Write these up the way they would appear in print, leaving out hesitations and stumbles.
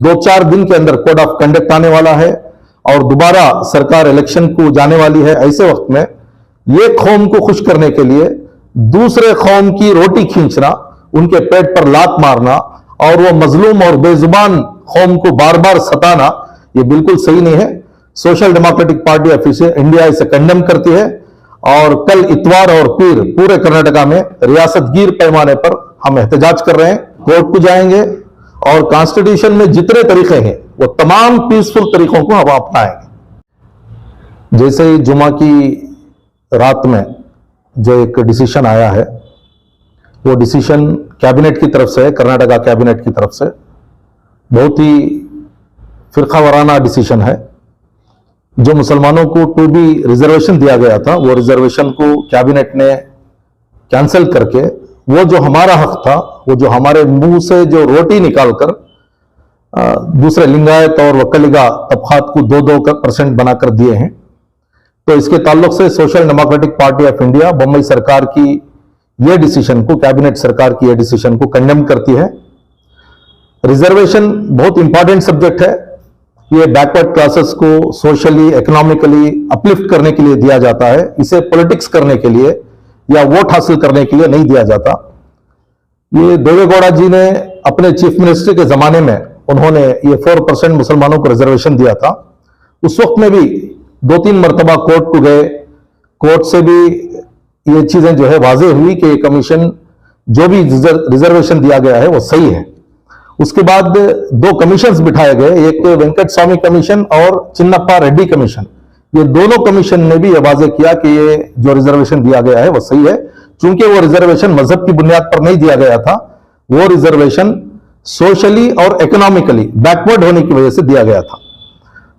2-4 दिन के अंदर कोड ऑफ कंडक्ट आने वाला है और दोबारा सरकार इलेक्शन को जाने वाली है। ऐसे वक्त में ये कौम को खुश करने के लिए दूसरे कौम की रोटी खींचना, उनके पेट पर लात मारना और वो मजलूम और बेजुबान कौम को बार बार सताना, ये बिल्कुल सही नहीं है। Social democratic party of India इसे कंडेम करती है और कल इतवार और पीर पूरे कर्नाटका में रियासतगीर पैमाने पर हम एहतजाज कर रहे हैं। कोर्ट को जाएंगे और कॉन्स्टिट्यूशन में जितने तरीके हैं वो तमाम पीसफुल तरीकों को हम अपनाएंगे। जैसे ही जुमा की रात में जो एक डिसीजन आया है, वो डिसीजन कैबिनेट की तरफ से है, कर्नाटका कैबिनेट की तरफ से। बहुत ही फिरका वाराना डिसीजन है। जो मुसलमानों को 2B रिजर्वेशन दिया गया था, वो रिजर्वेशन को कैबिनेट ने कैंसिल करके वो जो हमारा हक था, वो जो हमारे मुंह से जो रोटी निकालकर दूसरे लिंगायत और वकलिगा तबकात को 2% बनाकर दिए हैं। तो इसके ताल्लुक से social democratic party of India Bombay सरकार की ये डिसीजन को, कैबिनेट सरकार की ये डिसीजन को कंडेम करती है। रिजर्वेशन बहुत इंपॉर्टेंट सब्जेक्ट है। ये बैकवर्ड क्लासेस को सोशली, इकोनॉमिकली अपलिफ्ट करने के लिए दिया जाता है। इसे पॉलिटिक्स करने के लिए या वोट हासिल करने के लिए नहीं दिया जाता। ये देवेगौड़ा जी ने अपने चीफ मिनिस्टर के जमाने में उन्होंने ये 4% मुसलमानों को रिजर्वेशन दिया था। उस वक्त में भी 2-3 मरतबा कोर्ट को गए। कोर्ट से भी ये चीजें जो है वाजे हुई कि ये कमीशन जो भी रिजर्वेशन दिया गया है वो सही है। उसके बाद 2 कमीशंस बिठाए गए, एक वेंकट स्वामी कमीशन और चिन्नप्पा रेड्डी कमीशन। ये दोनों कमीशन ने भी ये वाजे किया कि ये जो रिजर्वेशन दिया गया है वो सही है। चूंकि वो रिजर्वेशन मजहब की बुनियाद पर नहीं दिया गया था, वो रिजर्वेशन सोशली और इकोनॉमिकली बैकवर्ड होने की वजह से दिया गया था।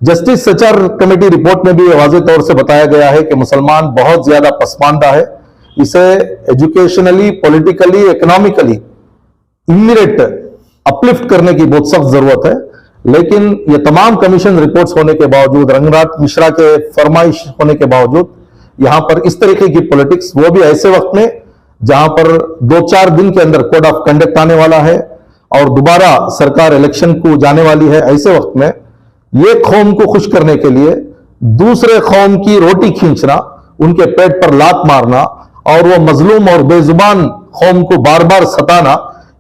जस्टिस सचार कमेटी रिपोर्ट में भी वाज़ेह तौर से बताया गया है कि मुसलमान बहुत ज्यादा पसमानदा है। इसे educationally, politically, economically immediate uplift करने की बहुत सख्त जरूरत है। लेकिन ये तमाम कमीशन रिपोर्ट्स होने के बावजूद, रंगनाथ मिश्रा के फरमाइश होने के बावजूद यहां पर इस तरीके की पॉलिटिक्स, वो भी ऐसे वक्त में जहां पर 2-4 दिन के अंदर कोड ऑफ कंडक्ट आने वाला है और दोबारा सरकार इलेक्शन को जाने वाली है। ऐसे वक्त में ये कौम को खुश करने के लिए दूसरे कौम की रोटी खींचना, उनके पेट पर लात मारना और वो मजलूम और बेजुबान कौम को बार बार सताना,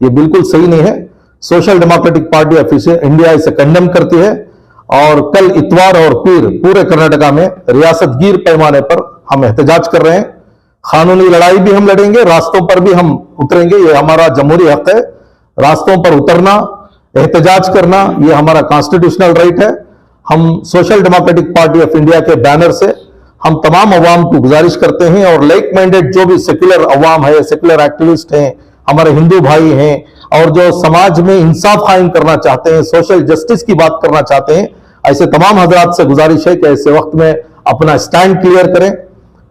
ये बिल्कुल सही नहीं है। Social democratic party of India इसे कंडेम करती है और कल इतवार और पीर पूरे कर्नाटका में रियासतगीर पैमाने पर हम एहतजाज कर रहे हैं। कानूनी लड़ाई भी हम लड़ेंगे, रास्तों पर भी हम उतरेंगे। ये हमारा जमहूरी हक है। रास्तों पर उतरना, एहतजाज करना, ये हमारा कॉन्स्टिट्यूशनल राइट है। हम social democratic party of India के बैनर से हम तमाम अवाम को गुजारिश करते हैं और लाइक माइंडेड जो भी सेक्युलर अवाम है, सेक्युलर एक्टिविस्ट हैं, हमारे हिंदू भाई हैं और जो समाज में इंसाफ कायम करना चाहते हैं, सोशल जस्टिस की बात करना चाहते हैं, ऐसे तमाम हजरात से गुजारिश है कि ऐसे वक्त में अपना स्टैंड क्लियर करें।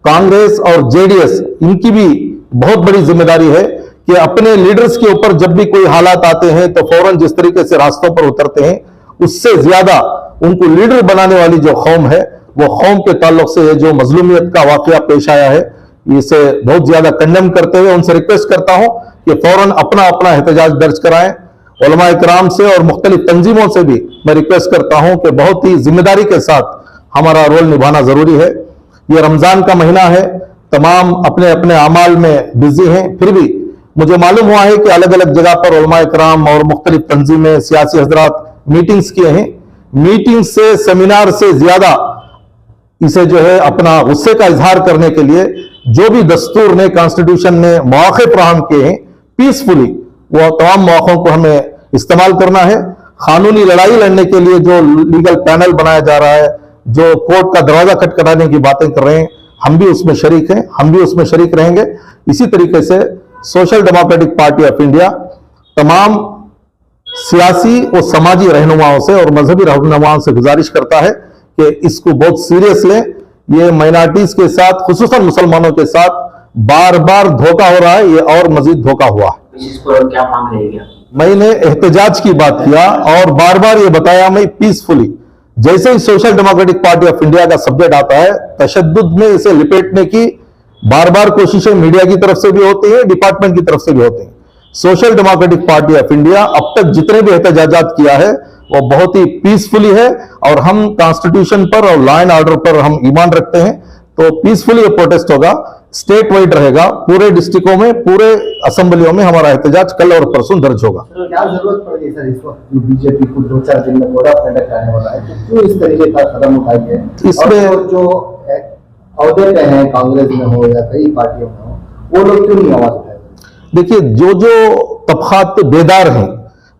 कांग्रेस और जेडीएस, इनकी भी बहुत बड़ी जिम्मेदारी है कि अपने लीडर्स के ऊपर जब भी कोई हालात आते हैं तो फौरन जिस तरीके से रास्तों पर उतरते हैं, उससे ज्यादा उनको लीडर बनाने वाली जो कौम है, वो कौम के ताल्लुक से जो मजलूमियत का वाकया पेश आया है, इसे बहुत ज्यादा कंडेम करते हुए उनसे रिक्वेस्ट करता हूं कि फौरन अपना अपना एहतजाज दर्ज कराएं। उलमा इकराम से और मुख्तलिफ तंजीमों से भी मैं रिक्वेस्ट करता हूं कि बहुत ही जिम्मेदारी के साथ हमारा रोल निभाना जरूरी है। ये रमजान का महीना है, तमाम अपने अपने अमाल में बिजी हैं, फिर भी मुझे मालूम हुआ है कि अलग अलग जगह पर उलमा इकराम और मुख्तलिफ तंजीमें, सियासी हजरात मीटिंग्स किए हैं। मीटिंग से, सेमिनार से ज्यादा इसे जो है अपना गुस्से का इजहार करने के लिए जो भी दस्तूर ने, कॉन्स्टिट्यूशन ने मौके फराहम किए हैं पीसफुली, वो तमाम मौकों को हमें इस्तेमाल करना है। कानूनी लड़ाई लड़ने के लिए जो लीगल पैनल बनाया जा रहा है, जो कोर्ट का दरवाजा खटखटाने की बातें कर रहे हैं, हम भी उसमें शरीक हैं, हम भी उसमें शरीक रहेंगे। इसी तरीके से social democratic party of India तमाम सियासी और समाजी रहनुमाओं से और मजहबी रहनुमाओं से गुजारिश करता है कि इसको बहुत सीरियस लें। ये माइनॉरिटीज के साथ, खुसूसन मुसलमानों के साथ बार बार धोखा हो रहा है, ये और मजीद धोखा हुआ है। इस पर क्या मांग रहेगी? मैंने एहतजाज की बात किया और बार बार ये बताया मैं पीसफुली। जैसे ही social democratic party of India का सब्जेक्ट आता है, तशद्दुद में इसे लिपेटने की बार बार कोशिशें मीडिया की तरफ से भी होती है, डिपार्टमेंट की तरफ से भी होती है। Social democratic party of India अब तक जितने भी एहतजाजात किया है, वो बहुत ही पीसफुली है और हम कॉन्स्टिट्यूशन पर और लॉ एंड ऑर्डर पर हम ईमान रखते हैं। तो पीसफुली ये प्रोटेस्ट होगा, स्टेट वाइड रहेगा, पूरे डिस्ट्रिक्टों में, पूरे असेंबलियों में हमारा एहतजाज कल और परसों दर्ज होगा। क्या जरूरत पड़ गई सर इस वक्त बीजेपी को 2-4 दिन में कोड ऑफ कंडक्ट आने वाला है, तो क्यों इस तरीके का कदम उठाई है? इसमें जो अहदे पे हैं, कांग्रेस में हो या कई पार्टियों में हो, वो लोग क्यों नहीं आवाज उठाए? देखिए, जो तबकात बेदार हैं,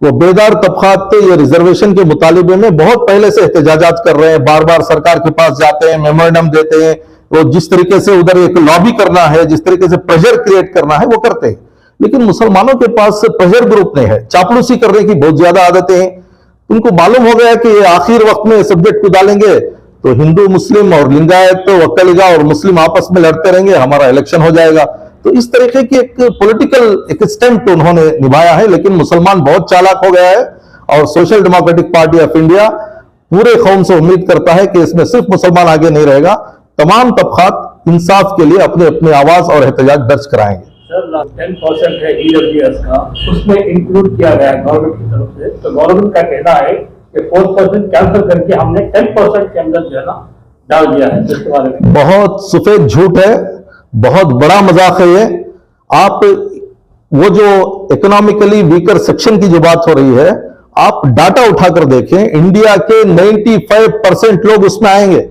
वो बेदार तबकात ये रिजर्वेशन के मुतालिबे में बहुत पहले से एहतजाजात कर रहे हैं, बार बार सरकार के पास जाते हैं, मेमोरेंडम देते हैं। वो जिस तरीके से उधर एक लॉबी करना है, जिस तरीके से प्रेशर क्रिएट करना है, वो करते हैं। लेकिन मुसलमानों के पास प्रेशर ग्रुप नहीं है, चापलूसी करने की बहुत ज्यादा आदतें हैं। उनको मालूम हो गया कि ये आखिर वक्त में सब्जेक्ट को डालेंगे तो हिंदू मुस्लिम और लिंगायत वक्कलिगा और मुस्लिम आपस में लड़ते रहेंगे, हमारा इलेक्शन हो जाएगा। तो इस तरीके की एक पॉलिटिकल एक स्टंट उन्होंने निभाया है। लेकिन मुसलमान बहुत चालाक हो गया है और social democratic party of India पूरे कौम से उम्मीद करता है कि इसमें सिर्फ मुसलमान आगे नहीं रहेगा, तमाम तबकात इंसाफ के लिए अपने अपने आवाज और एहतजाज दर्ज कराएंगे। सर 10% है ईडब्ल्यूएस का, उसमें इंक्लूड किया गया है गवर्नमेंट की तरफ से, तो गवर्नमेंट का कहना है कि 4% कैंसिल करके हमने 10% के अंदर जो है ना डाल दिया है। इसके बारे में बहुत सफेद झूठ है, बहुत बड़ा मजाक है ये। आप वो जो इकोनॉमिकली वीकर सेक्शन की जो बात हो रही है, आप डाटा उठाकर देखें, इंडिया के 95% लोग उसमें आएंगे।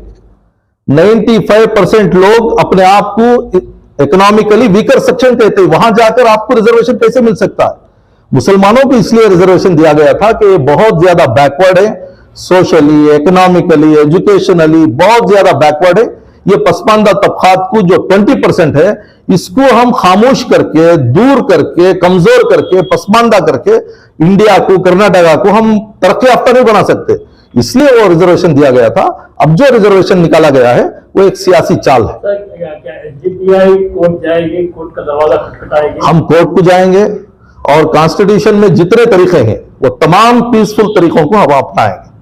95% लोग अपने आप को इकोनॉमिकली वीकर सेक्शन कहते हैं, वहां जाकर आपको रिजर्वेशन कैसे मिल सकता है? मुसलमानों को इसलिए रिजर्वेशन दिया गया था कि ये बहुत ज्यादा बैकवर्ड है, सोशली, इकोनॉमिकली, एजुकेशनली बहुत ज्यादा बैकवर्ड है। ये पसमानदा तबकात को जो 20% है, इसको हम खामोश करके, दूर करके, कमजोर करके, पसमानदा करके इंडिया को, कर्नाटका को हम तरक्की याफ्ता नहीं बना सकते। इसलिए वो रिजर्वेशन दिया गया था। अब जो रिजर्वेशन निकाला गया है वो एक सियासी चाल है। एसडीपीआई कोर्ट जाएगी, कोर्ट का दरवाजा खटखटाएगी? हम कोर्ट को जाएंगे और कॉन्स्टिट्यूशन में जितने तरीके हैं वो तमाम पीसफुल तरीकों को हम अपनाएंगे।